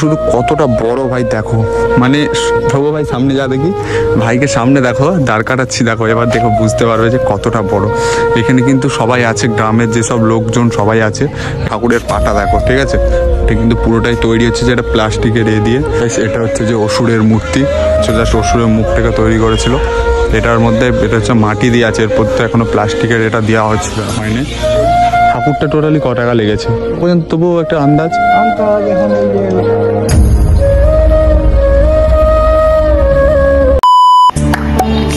শুধু কতটা বড় ভাই দেখো, মানে ধ্রুব ভাই সামনে যা দেখি, ভাইকে সামনে দেখো, দাঁড় কাটাচ্ছি দেখো, এবার দেখো বুঝতে পারবে যে কতটা বড়। এখানে কিন্তু সবাই আছে, গ্রামের যেসব লোকজন সবাই আছে। ঠাকুরের পাটা দেখো, ঠিক আছে, এটা কিন্তু পুরোটাই তৈরি হচ্ছে যেটা প্লাস্টিকের দিয়ে। এটা হচ্ছে যে অসুরের মূর্তি, জাস্ট অসুরের মুখটাকে তৈরি করেছিল। এটার মধ্যে এটা হচ্ছে মাটি দিয়ে আছে, এরপর তো এখনো প্লাস্টিকের এটা দেওয়া হচ্ছিল হয়নি। ঠাকুরটা টোটালি ক টাকা লেগেছে পর্যন্ত, তবুও একটা আন্দাজ।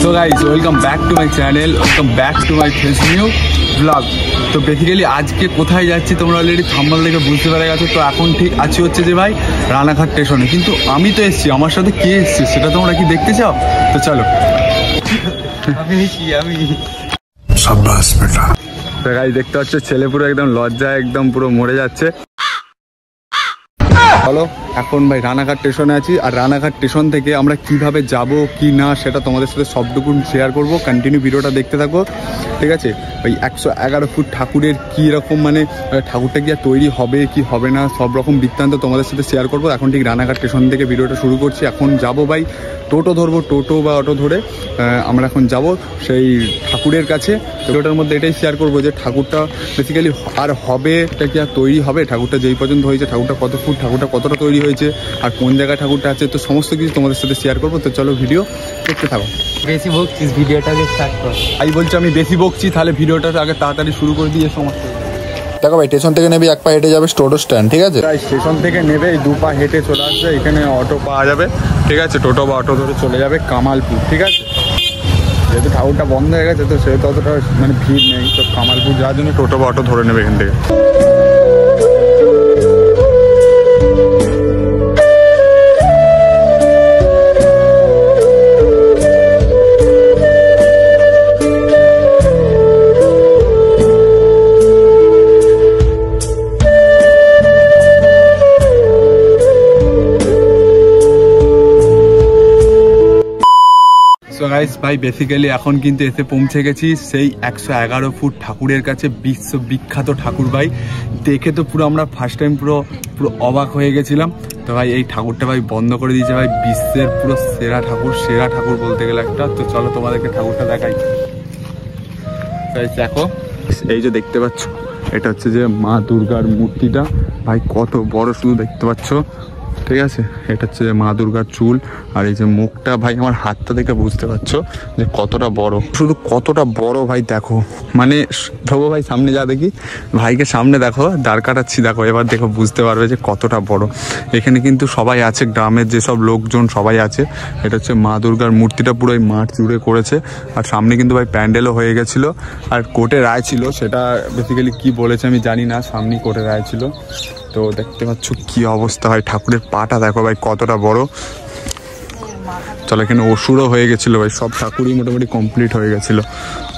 So guys, welcome back to my channel, welcome back to my fresh new vlog. তো বেসিক্যালি আজকে কোথায় যাচ্ছি তোমরা অলরেডি থাম্বনেল দেখে বুঝতে পেরে গেছো। তো এখন ঠিক আছি হচ্ছে যে ভাই রানাঘাট স্টেশনে, কিন্তু আমি তো এসছি, আমার সাথে কে এসছে সেটা তোমরা কি দেখতে চাও? তো চলো। আমি সাব্বাস বেটা। তো গাইস দেখতে পাচ্ছ ছেলে পুরো একদম লজ্জায় একদম পুরো মরে যাচ্ছে। হলো এখন ভাই রানাঘাট স্টেশনে আছি, আর রানাঘাট স্টেশন থেকে আমরা কিভাবে যাব কি না সেটা তোমাদের সাথে সবটুকু শেয়ার করব। কন্টিনিউ ভিডিওটা দেখতে থাকো, ঠিক আছে। ওই 111 ফুট ঠাকুরের কী রকম, মানে ঠাকুরটা কি আর তৈরি হবে কি হবে না, সব রকম বৃত্তান্ত তোমাদের সাথে শেয়ার করবো। এখন ঠিক রানাঘাট স্টেশন থেকে ভিডিওটা শুরু করছি। এখন যাব ভাই টোটো ধরবো, টোটো বা অটো ধরে আমরা এখন যাব সেই ঠাকুরের কাছে। ভিডিওটার মধ্যে এটাই শেয়ার করবো যে ঠাকুরটা বেসিক্যালি আর হবে, এটা কি আর তৈরি হবে, ঠাকুরটা যেই পর্যন্ত হয়েছে, ঠাকুরটা কত ফুট, ঠাকুরটা কতটা তৈরি হয়েছে, আর কোন জায়গায় ঠাকুরটা আছে, তো সমস্ত কিছু তোমাদের সাথে শেয়ার করবো। তো চলো ভিডিও দেখতে থাকো। বেশি বকছিস, ভিডিওটাকে স্টার্ট কর। আমি বলছি আমি বেশি বকছি, তাহলে ভিডিওটা আগে তাড়াতাড়ি শুরু করে দিয়ে সমস্ত। দেখো ভাই স্টেশন থেকে নেবে, এক পা হেঁটে যাবে টোটো স্ট্যান্ড, ঠিক আছে। স্টেশন থেকে নেবে 2 পা হেঁটে চলে আসবে, এখানে অটো পাওয়া যাবে, ঠিক আছে। টোটো বা অটো ধরে চলে যাবে কামালপুর, ঠিক আছে। যেহেতু ঠাকুরটা বন্ধ হয়ে গেছে তো সেহেতু অতটা মানে ভিড় নেই, তো কামালপুর যাওয়ার জন্য টোটো বা অটো ধরে নেবে এখান থেকে। গাইস ভাই বেসিক্যালি এখন কিন্তু এসে পৌঁছে গেছি সেই 111 ফুট ঠাকুরের কাছে, বিশ্ববিখ্যাত ঠাকুর ভাই। দেখে তো পুরো আমরা ফার্স্ট টাইম পুরো অবাক হয়ে গেছিলাম। তো ভাই এই ঠাকুরটা ভাই বন্ধ করে দিয়েছে ভাই, বিশ্বের পুরো সেরা ঠাকুর বলতে গেলে একটা। তো চলো তোমাদেরকে ঠাকুরটা দেখাই। দেখো এই যে দেখতে পাচ্ছ, এটা হচ্ছে যে মা দুর্গার মূর্তিটা ভাই, কত বড় শুধু দেখতে পাচ্ছ, ঠিক আছে। এটা হচ্ছে যে মা দুর্গার চুল, আর এই যে মুখটা ভাই আমার হাতটা দেখে বুঝতে পারছো যে কতটা বড়, শুধু কতটা বড় ভাই দেখো, মানে ধ্রুব ভাই সামনে যা দেখি, ভাইকে সামনে দেখো, দাঁড় কাটাচ্ছি দেখো, এবার দেখো বুঝতে পারবে যে কতটা বড়। এখানে কিন্তু সবাই আছে, গ্রামের যেসব লোকজন সবাই আছে। এটা হচ্ছে মা দুর্গার মূর্তিটা পুরো এই মাঠ জুড়ে করেছে, আর সামনে কিন্তু ভাই প্যান্ডেলও হয়ে গেছিলো, আর কোর্টে রায় ছিল, সেটা বেসিক্যালি কি বলেছে আমি জানি না, সামনেই কোর্টে রায় ছিল। তো দেখতে পাচ্ছ কি অবস্থা হয়, ঠাকুরের পাটা দেখো ভাই কতটা বড়। চলো এখানে অসুরও হয়ে গেছিলো ভাই, সব ঠাকুরই মোটামুটি কমপ্লিট হয়ে গেছিলো।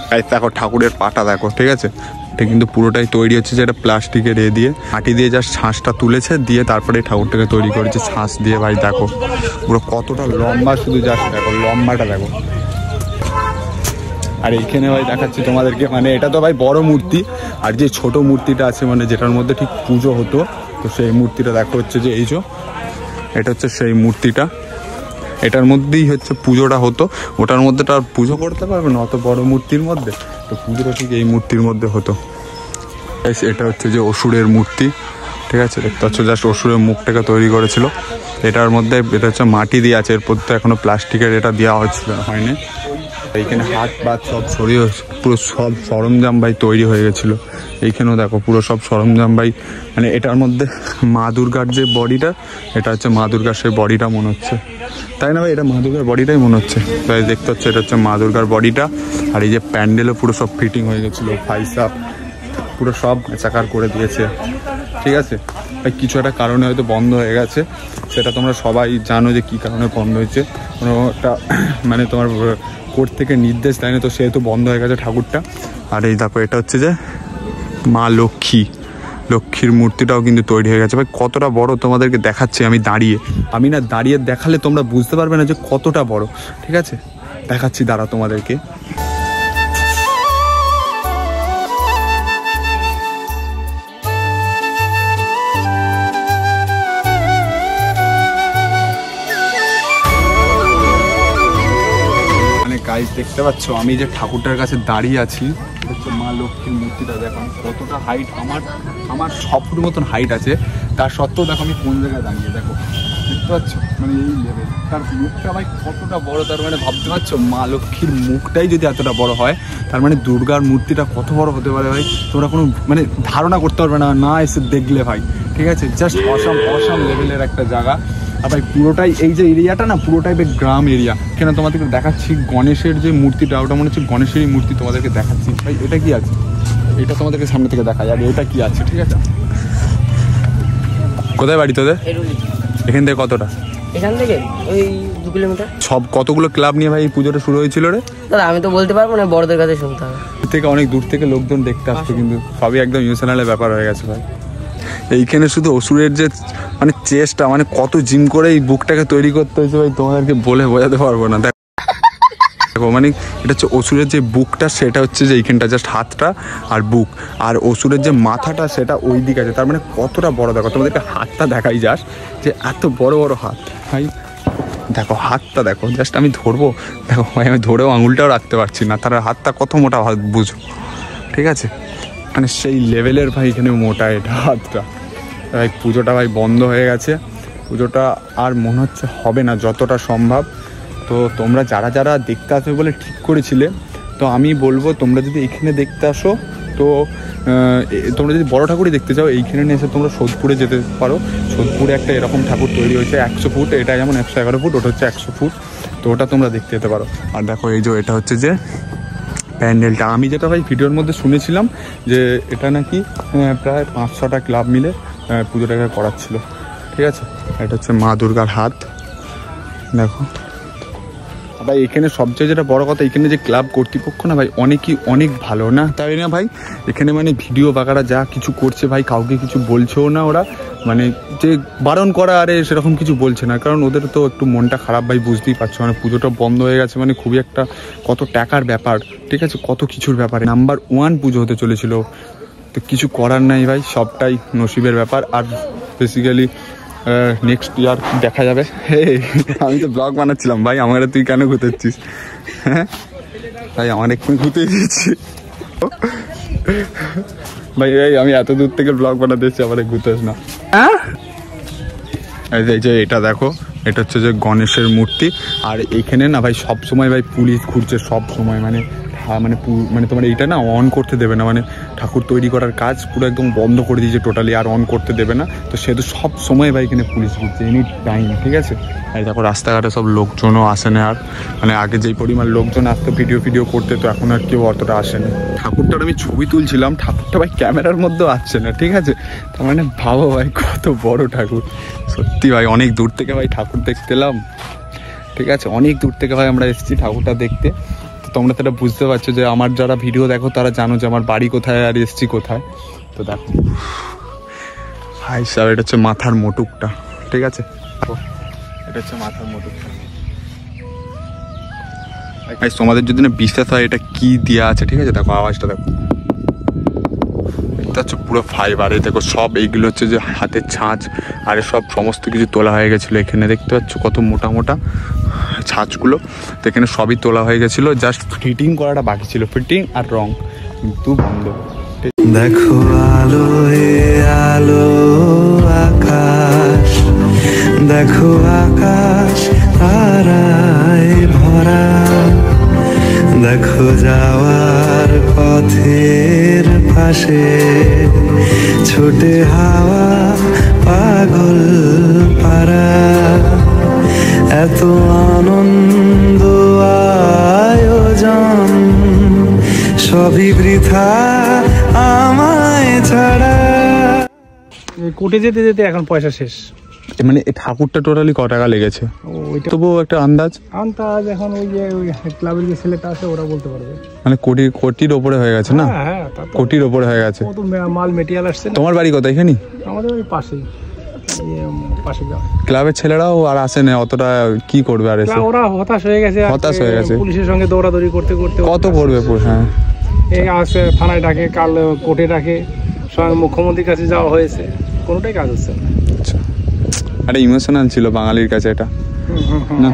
তাই দেখো ঠাকুরের পাটা দেখো, ঠিক আছে। এটা কিন্তু পুরোটাই তৈরি হচ্ছে যেটা প্লাস্টিকের দিয়ে, মাটি দিয়ে জাস্ট ছাঁচটা তুলেছে, দিয়ে তারপরে ঠাকুরটাকে তৈরি করেছে ছাঁচ দিয়ে। ভাই দেখো পুরো কতটা লম্বা, শুধু জাস্ট দেখো লম্বাটা দেখো। আর এইখানে ভাই দেখাচ্ছি তোমাদেরকে, মানে এটা তো ভাই বড় মূর্তি, আর যে ছোট মূর্তিটা আছে মানে যেটার মধ্যে ঠিক পুজো হতো, তো সেই মূর্তিটা দেখো হচ্ছে যে এই যে এটা হচ্ছে সেই মূর্তিটা, এটার মধ্যেই হচ্ছে পুজোটা হতো। ওটার মধ্যে তো আর পুজো করতে পারবে না অত বড় মূর্তির মধ্যে, তো পুজোটা ঠিক এই মূর্তির মধ্যে হতো। এটা হচ্ছে যে অসুরের মূর্তি, ঠিক আছে। দেখতে পাচ্ছ জাস্ট অসুরের মুখটাকে তৈরি করেছিল। এটার মধ্যে এটা হচ্ছে মাটি দিয়ে আছে, এরপর তো এখনো প্লাস্টিকের এটা দেওয়া হয়নি। এইখানে হাত বা সব সরিয়ে পুরো সব সরঞ্জাম ভাই তৈরি হয়ে গেছিলো। এইখানেও দেখো পুরো সব সরঞ্জাম ভাই, মানে এটার মধ্যে মা দুর্গার যে বডিটা, এটা হচ্ছে মা দুর্গার সেই বডিটা মনে হচ্ছে, তাই না ভাই? এটা মা দুর্গার বডিটাই মনে হচ্ছে। তাই দেখতে হচ্ছে এটা হচ্ছে মা দুর্গার বডিটা। আর এই যে প্যান্ডেলও পুরো সব ফিটিং হয়ে গেছিলো, ফাইসাপ পুরো সব চাকার করে দিয়েছে, ঠিক আছে। ভাই কিছু একটা কারণে হয়তো বন্ধ হয়ে গেছে, সেটা তোমরা সবাই জানো যে কী কারণে বন্ধ হয়েছে। কোনো একটা মানে তোমার কোর্ট থেকে নির্দেশ দেয় না, তো সেহেতু বন্ধ হয়ে গেছে ঠাকুরটা। আর এই দেখো এটা হচ্ছে যে মা লক্ষ্মীর মূর্তিটাও কিন্তু তৈরি হয়ে গেছে। ভাই কতটা বড় তোমাদেরকে দেখাচ্ছি আমি দাঁড়িয়ে, আমি না দাঁড়িয়ে দেখালে তোমরা বুঝতে পারবে না যে কতটা বড়, ঠিক আছে। দেখাচ্ছি দাঁড়া তোমাদেরকে। গাইস দেখতে পাচ্ছ আমি যে ঠাকুরটার কাছে দাঁড়িয়ে আছি, এটা হচ্ছে মা লক্ষ্মীর মূর্তিটা। দেখো কতটা হাইট, আমার 6 ফুট মতন হাইট আছে, তার সত্ত্বেও দেখো আমি কোন জায়গায় দাঁড়িয়ে, দেখো দেখতে পাচ্ছ মানে এই লেভেল। তার মুখটা ভাই কতটা বড়, তার মানে ভাবতে পারছো মা লক্ষ্মীর মুখটাই যদি এতটা বড় হয়, তার মানে দুর্গার মূর্তিটা কত বড় হতে পারে ভাই, তোমরা কোনো মানে ধারণা করতে পারবে না, না এসে দেখলে ভাই। ঠিক আছে, জাস্ট অসাম লেভেলের একটা জায়গা। আর ভাই পুরোটাই এই যে এরিয়াটা না, পুরোটাই ভাই গ্রাম এরিয়া। কেন তোমাদেরকে দেখাচ্ছি গণেশের যে মূর্তিটা, ওটা মনে হচ্ছে গণেশেরই মূর্তি, তোমাদেরকে দেখাচ্ছি। ভাই এটা কি আছে, এটা তোমাদেরকে সামনে থেকে দেখা যাবে এটা কি আছে। ঠিক আছে, কোথায় বাড়ি তোদের? এখান থেকে কতটা? এখান থেকে ওই 2 কিলোমিটার। সব কতগুলো ক্লাব নিয়ে ভাই এই পুজোটা শুরু হয়েছিল রে? দাদা আমি তো বলতে পারবো না, বড়দের কাছে শুনতে হবে। থেকে অনেক দূর থেকে লোকজন দেখতে আসতো, কিন্তু সবই একদম ইমোশনালের ব্যাপার হয়ে গেছে ভাই। এইখানে শুধু অসুরের যে মানে চেষ্টা, মানে কত জিম করে এই বুকটাকে তৈরি করতে হয়েছে ভাই, তোমাদেরকে বলে বোঝাতে পারবো না। দেখো মানে এটা হচ্ছে অসুরের যে বুকটা, সেটা হচ্ছে যে এইখানটা জাস্ট হাতটা আর বুক, আর অসুরের যে মাথাটা সেটা ওই দিক আছে। তার মানে কতটা বড়, দেখো তোমাদেরকে হাতটা দেখাই যাস যে এত বড় বড় হাত ভাই। দেখো হাতটা দেখো, জাস্ট আমি ধরবো, দেখো ভাই আমি ধরেও আঙুলটাও রাখতে পারছি না, তার হাতটা কত মোটা হাত বুঝো। ঠিক আছে, মানে সেই লেভেলের ভাই এখানে মোটা এটা হাতটা। ভাই পুজোটা ভাই বন্ধ হয়ে গেছে, পুজোটা আর মনে হচ্ছে হবে না যতটা সম্ভব। তো তোমরা যারা দেখতে আসবে বলে ঠিক করেছিলে, তো আমি বলবো তোমরা যদি এখানে দেখতে আসো, তো তোমরা যদি বড় ঠাকুরই দেখতে চাও, এইখানে এসে তোমরা সোদপুরে যেতে পারো। সোদপুরে একটা এরকম ঠাকুর তৈরি হয়েছে 100 ফুট, এটা যেমন 111 ফুট, ওটা হচ্ছে 100 ফুট, তো ওটা তোমরা দেখতে যেতে পারো। আর দেখো এই যে এটা হচ্ছে যে প্যান্ডেলটা, আমি যেটা ভাই ভিডিওর মধ্যে শুনেছিলাম যে এটা নাকি প্রায় 5-6টা ক্লাব মিলে পুজোটাকে করাচ্ছিল। ঠিক আছে, এটা হচ্ছে মা দুর্গার হাত। দেখো ভাই এখানে সবচেয়ে যেটা বড় কথা, এখানে যে ক্লাব কর্তৃপক্ষ না ভাই অনেক ভালো না, তাই না ভাই? এখানে মানে ভিডিও বাগারা যা কিছু করছে ভাই, কাউকে কিছু বলছেও না ওরা, মানে যে বারণ করা আরে সেরকম কিছু বলছে না, কারণ ওদের তো একটু মনটা খারাপ ভাই, বুঝতেই পারছো। মানে পুজোটা বন্ধ হয়ে গেছে মানে খুবই একটা কত টাকার ব্যাপার, ঠিক আছে, কত কিছুর ব্যাপারে নাম্বার 1 পুজো হতে চলেছিল, তো কিছু করার নাই ভাই, সবটাই নসিবের ব্যাপার। আর বেসিক্যালি নেক্সট ইয়ার দেখা যাবে। আমি তো ব্লগ বানাচ্ছিলাম ভাই, আমার তুই কেন ঘুরতেছিস? হ্যাঁ ভাই আমার এক্ষুনি ঘুরতে দিয়েছি ভাই, এই আমি এত দূর থেকে ব্লগ বানাতে এসেছি, আমার ঘুরতেছ না। এই যে এটা দেখো, এটা হচ্ছে যে গণেশের মূর্তি। আর এইখানে না ভাই সব সময় ভাই পুলিশ ঘুরছে সব সময়, মানে মানে তোমার এইটা না অন করতে দেবে না, মানে ঠাকুর তৈরি করার কাজ পুরো একদম বন্ধ করে দিয়েছে টোটালি, আর অন করতে দেবে না। তো সেহেতু সব সময় ভাই এখানে পুলিশ ঘুরছে এনি টাইম। ঠিক আছে, এই দেখো রাস্তাঘাটে সব লোকজনও আসে না, আর মানে আগে যেই পরিমাণ লোকজন আসতো ভিডিও করতে, তো এখন আর কেউ অতটা আসে না। ঠাকুরটার আমি ছবি তুলছিলাম, ঠাকুরটা ভাই ক্যামেরার মধ্যেও আসছে না। ঠিক আছে, তার মানে ভাবো ভাই কত বড় ঠাকুর। সত্যি ভাই অনেক দূর থেকে ভাই ঠাকুর দেখতে এলাম। ঠিক আছে, অনেক দূর থেকে ভাই আমরা এসেছি ঠাকুরটা দেখতে। তোমরা সেটা বুঝতে পারছো যে আমার যারা ভিডিও দেখো তারা জানো যে আমার বাড়ি কোথায় আর এসছি কোথায়। তো দেখো ভাই সাহেব, এটা হচ্ছে মাথার মোটুকটা। ঠিক আছে, এটা হচ্ছে মাথার মোটুকটা। তোমাদের যদি না বিশ্বাস হয় এটা কি দেওয়া আছে, ঠিক আছে, দেখো আওয়াজটা দেখো, এটা হচ্ছে পুরো ফাইবার। এই দেখো সব এইগুলো হচ্ছে যে হাতের ছাঁচ, আর সব সমস্ত কিছু তোলা হয়ে গেছিলো। এখানে দেখতে পাচ্ছ কত মোটা মোটা ছাঁচগুলো, তো এখানে সবই তোলা হয়ে গেছিলো, জাস্ট ফিটিং করাটা বাকি ছিল, ফিটিং আর রং, কিন্তু বন্ধ। দেখো আলো আলো আকাশ, দেখো আকাশ তারায় ভরা, দেখো যাওয়ার পথের পাশে ছোটে হাওয়া পাগল পারা, এত আনন্দ আয়োজন সবই বৃথা আমায় ছাড়া। কোর্টে যেতে যেতে এখন পয়সা শেষ। মানে এই ঠাকুরটা টোটালি ক টাকা লেগেছে তবুও একটা আন্দাজ এখন ওই যে ক্লাবের যে ছেলেটা আছে ওরা বলতে পারবে। মানে কোটির ওপরে হয়ে গেছে না? হ্যাঁ, কোটির ওপরে হয়ে গেছে। মাল মেটেরিয়াল আসছে। তোমার বাড়ি কোথায়? এখানে আমাদের ওই পাশেই, পাশে ক্লাবের ছেলেরাও আর আসে না অতটা, কি করবে আর এসে? ওরা হতাশ হয়ে গেছে, পুলিশের সঙ্গে দৌড়াদৌড়ি করতে করতে কত করবে। হ্যাঁ, এই আসে থানায় ডাকে, কাল কোর্টে ডাকে, স্বয়ং মুখ্যমন্ত্রীর কাছে যাওয়া হয়েছে, কোনোটাই কাজ হচ্ছে না। আচ্ছা, একটা ইমোশনাল ছিল বাঙালির কাছে এটা না,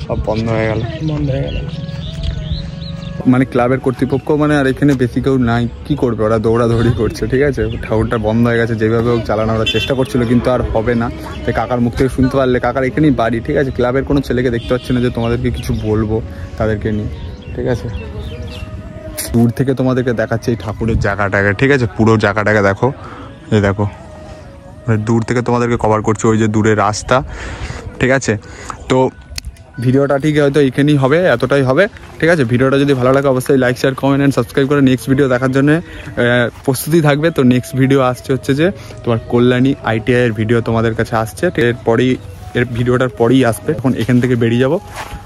সব বন্ধ হয়ে গেল। মানে ক্লাবের কর্তৃপক্ষ মানে আর এখানে বেশি কেউ নাই, কি করবে, ওরা দৌড়াদৌড়ি করছে, ঠিক আছে। ঠাকুরটা বন্ধ হয়ে গেছে, যেভাবে হোক চালানো ওরা চেষ্টা করছিল, কিন্তু আর হবে না। তাই কাকার মুখ থেকে শুনতে পারলে, কাকার এখানেই বাড়ি, ঠিক আছে। ক্লাবের কোনো ছেলেকে দেখতে পাচ্ছি না যে তোমাদেরকে কিছু বলবো তাদেরকে নিয়ে, ঠিক আছে। দূর থেকে তোমাদেরকে দেখাচ্ছে এই ঠাকুরের জায়গাটাকে, ঠিক আছে, পুরো জায়গাটাকে দেখো, এই দেখো দূর থেকে তোমাদেরকে কভার করছে, ওই যে দূরে রাস্তা, ঠিক আছে। তো ভিডিওটা ঠিক হয়তো এইখানেই হবে, এতটাই হবে, ঠিক আছে। ভিডিওটা যদি ভালো লাগে অবশ্যই like share comment and subscribe করে নেক্সট ভিডিও দেখার জন্য প্রস্তুতি থাকবে। তো নেক্সট ভিডিও আসছে হচ্ছে যে তোমার কল্যাণী ITI এর ভিডিও তোমাদের কাছে আসছে, এর ভিডিওটার পরেই আসবে। এখন এখান থেকে বেরিয়ে যাবো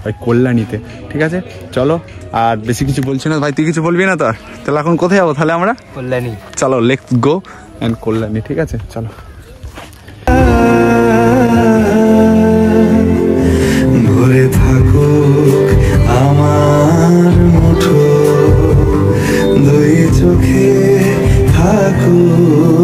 ভাই কল্যাণীতে, ঠিক আছে। চলো, আর বেশি কিছু বলছি না ভাই, তুই কিছু বলবি না তো? তাহলে এখন কোথায় যাবো তাহলে আমরা? কল্যাণী। চলো লেটস গো অ্যান্ড কল্যাণী, ঠিক আছে, চলো। ভরে থাকুক আমার মুঠো, দুই চোখে থাকুক